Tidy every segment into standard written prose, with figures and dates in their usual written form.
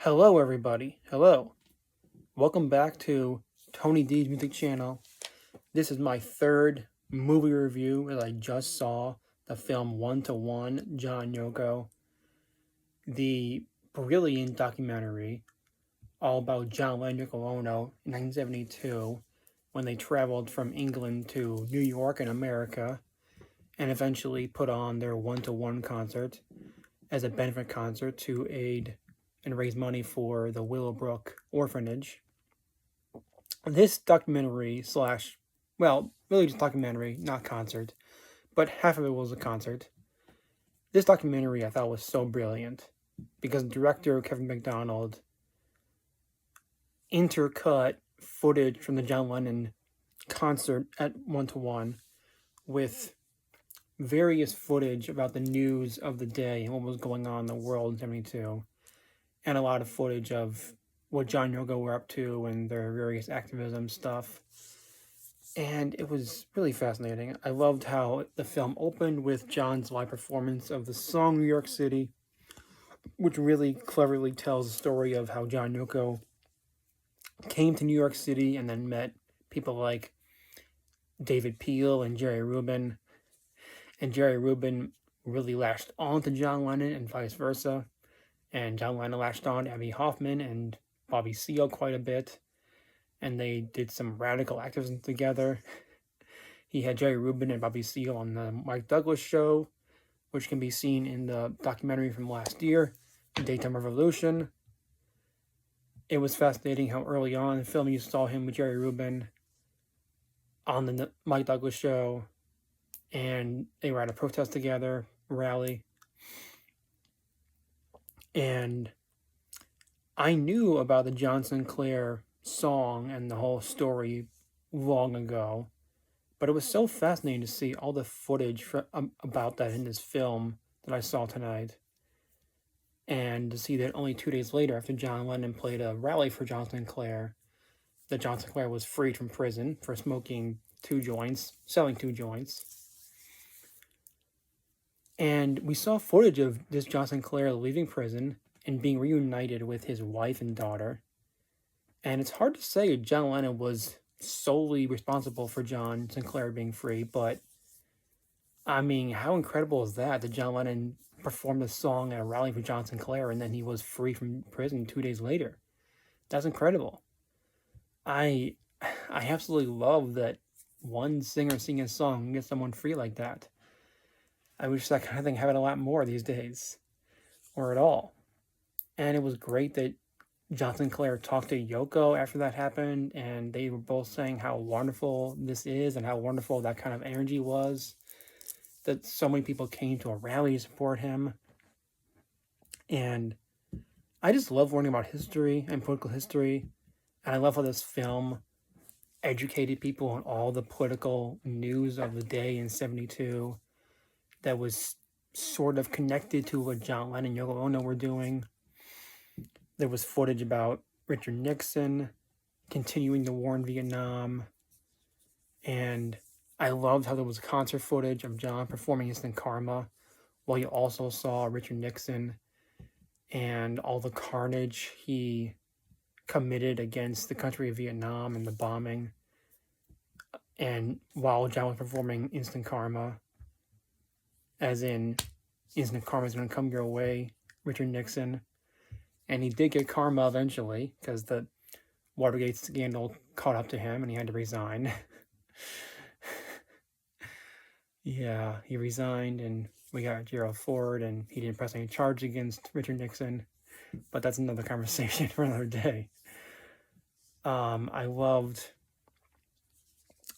Hello, everybody. Hello. Welcome back to Tony D's Music Channel. This is my third movie review as I just saw the film One to One, John Yoko, the brilliant documentary all about John Lennon and Yoko Ono in 1972 when they traveled from England to New York in America and eventually put on their One to One concert as a benefit concert to aid and raise money for the Willowbrook Orphanage. This documentary slash, well, really just documentary, not concert, but half of it was a concert. This documentary I thought was so brilliant because director Kevin MacDonald intercut footage from the John Lennon concert at One to One with various footage about the news of the day and what was going on in the world in 72, and a lot of footage of what John and Yoko were up to and their various activism stuff. And it was really fascinating. I loved how the film opened with John's live performance of the song New York City, which really cleverly tells the story of how John and Yoko came to New York City and then met people like David Peel and Jerry Rubin. And Jerry Rubin really latched on to John Lennon and vice versa. And John Lennon latched on to Abbie Hoffman and Bobby Seale quite a bit. And they did some radical activism together. He had Jerry Rubin and Bobby Seale on the Mike Douglas show, which can be seen in the documentary from last year, The Daytime Revolution. It was fascinating how early on in the film you saw him with Jerry Rubin on the Mike Douglas show, and they were at a protest together, rally. And I knew about the John Sinclair song and the whole story long ago, but it was so fascinating to see all the footage about that in this film that I saw tonight, and to see that only 2 days later, after John Lennon played a rally for John Sinclair, that John Sinclair was freed from prison for smoking 2 joints, selling 2 joints. And we saw footage of this John Sinclair leaving prison and being reunited with his wife and daughter. And it's hard to say John Lennon was solely responsible for John Sinclair being free, but I mean, how incredible is that John Lennon performed a song at a rally for John Sinclair and then he was free from prison 2 days later? That's incredible. I absolutely love that one singer singing a song can get someone free like that. I wish that kind of thing happened a lot more these days, or at all. And it was great that John Sinclair talked to Yoko after that happened, and they were both saying how wonderful this is and how wonderful that kind of energy was, that so many people came to a rally to support him. And I just love learning about history and political history, and I love how this film educated people on all the political news of the day in 72 that was sort of connected to what John Lennon and Yoko Ono were doing. There was footage about Richard Nixon continuing the war in Vietnam, and I loved how there was concert footage of John performing Instant Karma, while you also saw Richard Nixon and all the carnage he committed against the country of Vietnam and the bombing. And while John was performing Instant Karma, as in Instant Karma is going to come your way, Richard Nixon. And he did get karma eventually, because the Watergate scandal caught up to him and he had to resign. Yeah, he resigned and we got Gerald Ford and he didn't press any charge against Richard Nixon. But that's another conversation for another day. I loved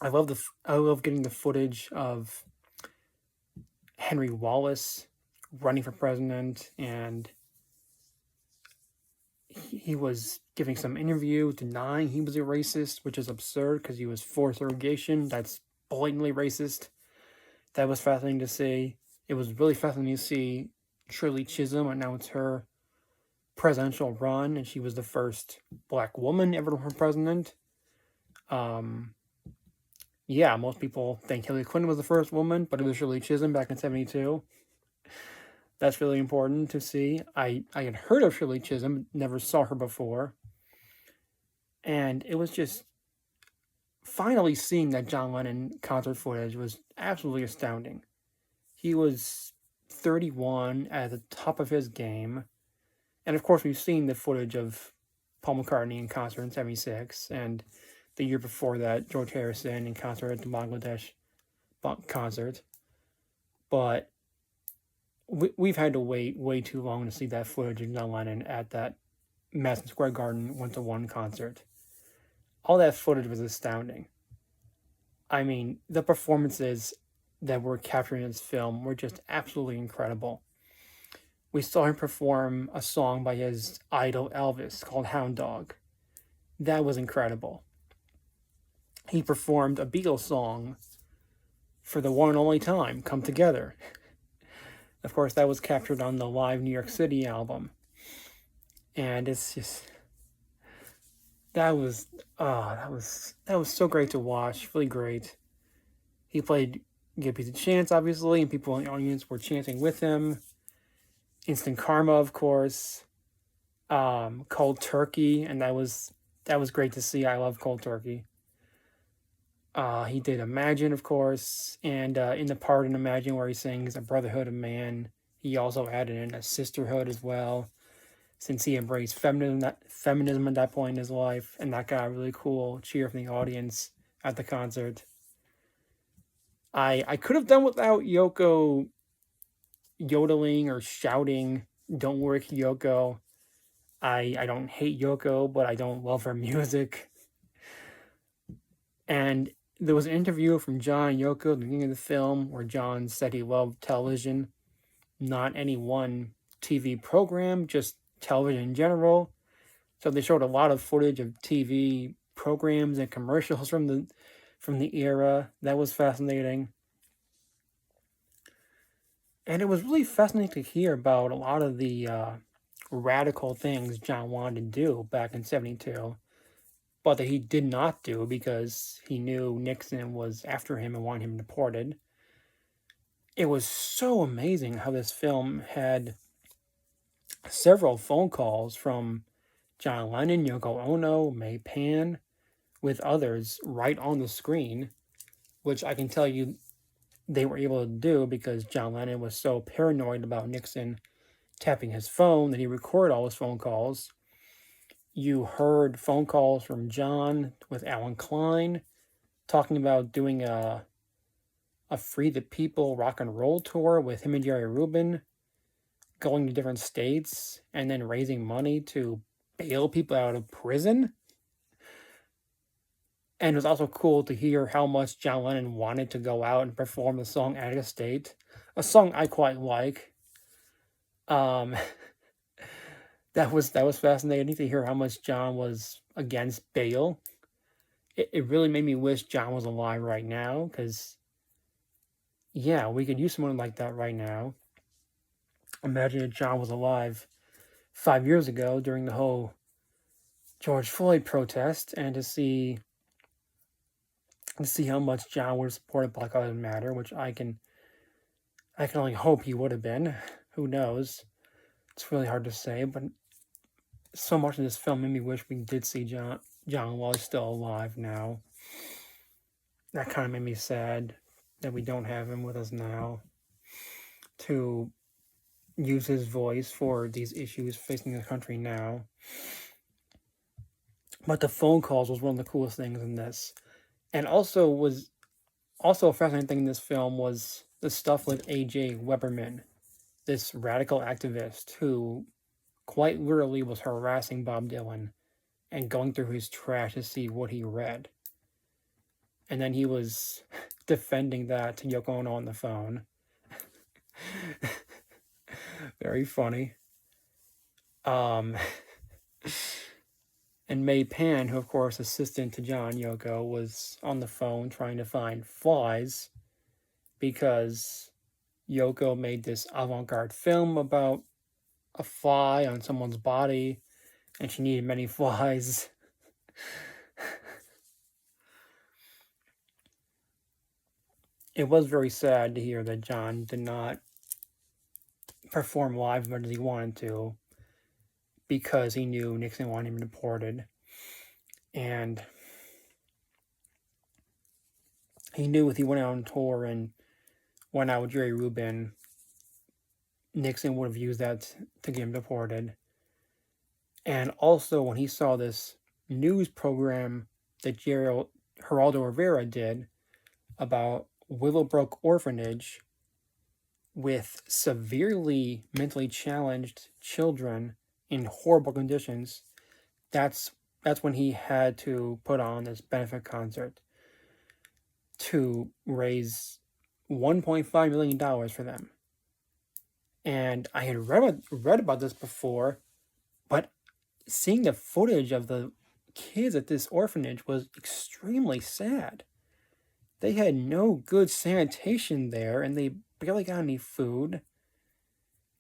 getting the footage of Henry Wallace running for president, and he was giving some interview denying he was a racist, which is absurd because he was for segregation. That's blatantly racist. That was fascinating to see. It was really fascinating to see Shirley Chisholm, and now it's her presidential run, and she was the first Black woman ever to run for president. Yeah, most people think Hillary Clinton was the first woman, but it was Shirley Chisholm back in 72. That's really important to see. I had heard of Shirley Chisholm, never saw her before. And it was just finally seeing that John Lennon concert footage was absolutely astounding. He was 31 at the top of his game. And of course, we've seen the footage of Paul McCartney in concert in 76, and the year before that, George Harrison in concert at the Bangladesh concert. But we've had to wait way too long to see that footage of John Lennon at that Madison Square Garden 1-to-1 concert. All that footage was astounding. I mean, the performances that were captured in this film were just absolutely incredible. We saw him perform a song by his idol Elvis called Hound Dog. That was incredible. He performed a Beatles song for the one and only time, Come Together. Of course, that was captured on the Live New York City album. And it's just that was so great to watch, really great. He played Give Peace a Chance, obviously, and people in the audience were chanting with him. Instant Karma, of course. Cold Turkey, and that was great to see. I love Cold Turkey. He did Imagine, of course, and in the part in Imagine where he sings A Brotherhood of Man, he also added in a sisterhood as well, since he embraced feminism at that point in his life, and that got a really cool cheer from the audience at the concert. I could have done without Yoko yodeling or shouting, "Don't work, Yoko." I don't hate Yoko, but I don't love her music. And there was an interview from John and Yoko at the beginning of the film where John said he loved television, not any one TV program, just television in general. So they showed a lot of footage of TV programs and commercials from the era. That was fascinating. And it was really fascinating to hear about a lot of the radical things John wanted to do back in 72, but that he did not do because he knew Nixon was after him and wanted him deported. It was so amazing how this film had several phone calls from John Lennon, Yoko Ono, May Pan, with others right on the screen, which I can tell you they were able to do because John Lennon was so paranoid about Nixon tapping his phone that he recorded all his phone calls. You heard phone calls from John with Alan Klein talking about doing a Free the People rock and roll tour with him and Jerry Rubin, going to different states and then raising money to bail people out of prison. And it was also cool to hear how much John Lennon wanted to go out and perform the song Attic Estate, a song I quite like. That was fascinating to hear how much John was against bail. It really made me wish John was alive right now, because, yeah, we could use someone like that right now. Imagine if John was alive 5 years ago during the whole George Floyd protest, and to see how much John would have supported Black Lives Matter, which I can only hope he would have been. Who knows? It's really hard to say, but so much of this film made me wish we did see John while he's still alive now. That kind of made me sad that we don't have him with us now to use his voice for these issues facing the country now. But the phone calls was one of the coolest things in this. And also a fascinating thing in this film was the stuff with A.J. Weberman, this radical activist who quite literally was harassing Bob Dylan and going through his trash to see what he read. And then he was defending that to Yoko Ono on the phone. Very funny. And May Pan, who of course assistant to John Yoko, was on the phone trying to find flies because Yoko made this avant-garde film about a fly on someone's body, and she needed many flies. It was very sad to hear that John did not perform live as much as he wanted to because he knew Nixon wanted him deported. And he knew if he went out on tour and went out with Jerry Rubin, Nixon would have used that to get him deported. And also, when he saw this news program that Geraldo Rivera did about Willowbrook Orphanage with severely mentally challenged children in horrible conditions, that's when he had to put on this benefit concert to raise $1.5 million for them. And I had read about this before, but seeing the footage of the kids at this orphanage was extremely sad. They had no good sanitation there, and they barely got any food,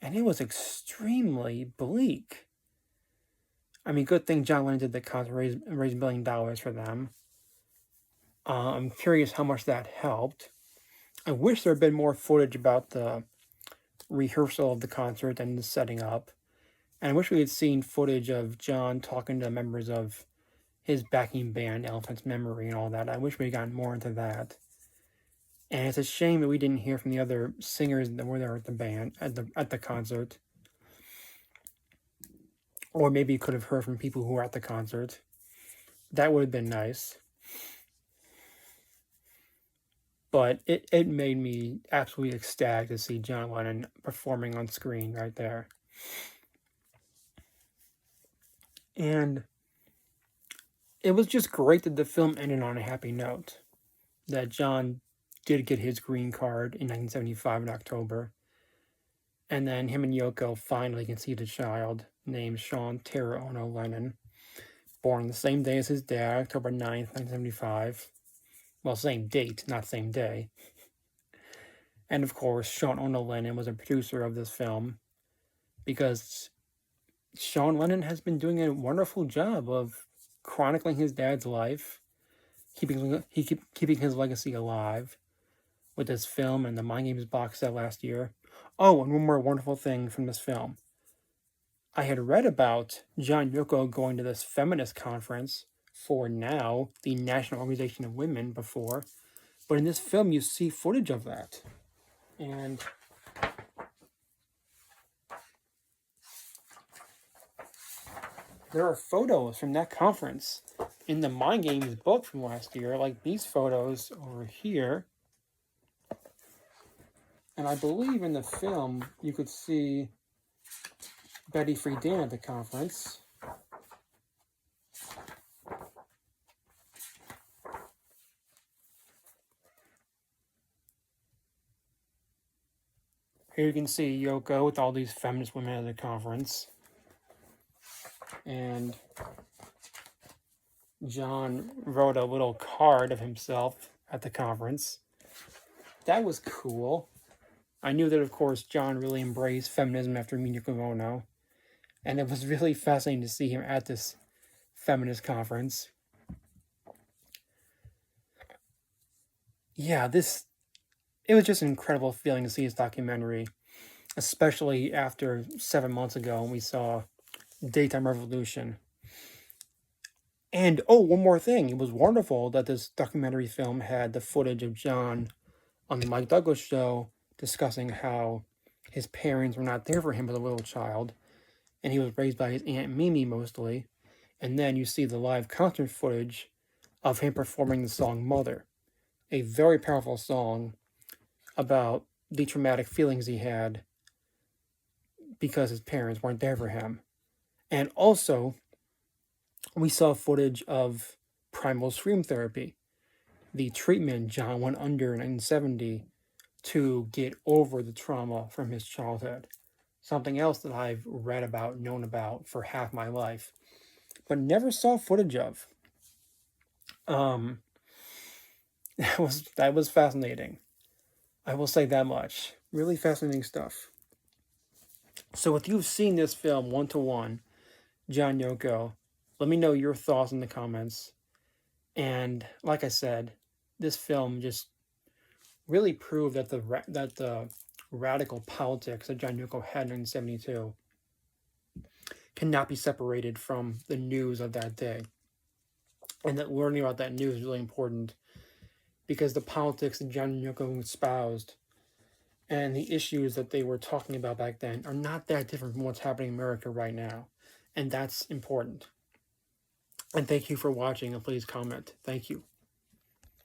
and it was extremely bleak. I mean, good thing John Lennon did the concert, raise $1 million for them. I'm curious how much that helped. I wish there had been more footage about the rehearsal of the concert and the setting up. And I wish we had seen footage of John talking to members of his backing band, Elephant's Memory, and all that. I wish we had gotten more into that. And it's a shame that we didn't hear from the other singers that were there at the concert. Or maybe you could have heard from people who were at the concert. That would have been nice. But it made me absolutely ecstatic to see John Lennon performing on screen right there. And it was just great that the film ended on a happy note. That John did get his green card in 1975 in October. And then him and Yoko finally conceived a child named Sean Terra Ono Lennon, born the same day as his dad, October 9th, 1975. Well, same date, not same day. And of course, Sean Ono Lennon was a producer of this film because Sean Lennon has been doing a wonderful job of chronicling his dad's life, keeping his legacy alive with this film and the Mind Games box set last year. Oh, and one more wonderful thing from this film. I had read about John Yoko going to this feminist conference for NOW, the National Organization of Women, before, but in this film you see footage of that. And there are photos from that conference in the Mind Games book from last year, like these photos over here. And I believe in the film you could see Betty Friedan at the conference. Here you can see Yoko with all these feminist women at the conference. And John wrote a little card of himself at the conference. That was cool. I knew that, of course, John really embraced feminism after meeting Yoko Ono. And it was really fascinating to see him at this feminist conference. Yeah, it was just an incredible feeling to see his documentary, especially after 7 months ago when we saw Daytime Revolution. And, oh, one more thing. It was wonderful that this documentary film had the footage of John on the Mike Douglas show discussing how his parents were not there for him as a little child, and he was raised by his Aunt Mimi mostly. And then you see the live concert footage of him performing the song Mother, a very powerful song about the traumatic feelings he had because his parents weren't there for him. And also, we saw footage of primal scream therapy, the treatment John went under in 1970 to get over the trauma from his childhood. Something else that I've read about, known about for half my life, but never saw footage of. That was fascinating. I will say that much. Really fascinating stuff. So if you've seen this film 1-to-1, John Yoko, let me know your thoughts in the comments. And like I said, this film just really proved that the radical politics that John Yoko had in 1972 cannot be separated from the news of that day. And that learning about that news is really important because the politics that John and Yoko espoused and the issues that they were talking about back then are not that different from what's happening in America right now. And that's important. And thank you for watching, and please comment. Thank you.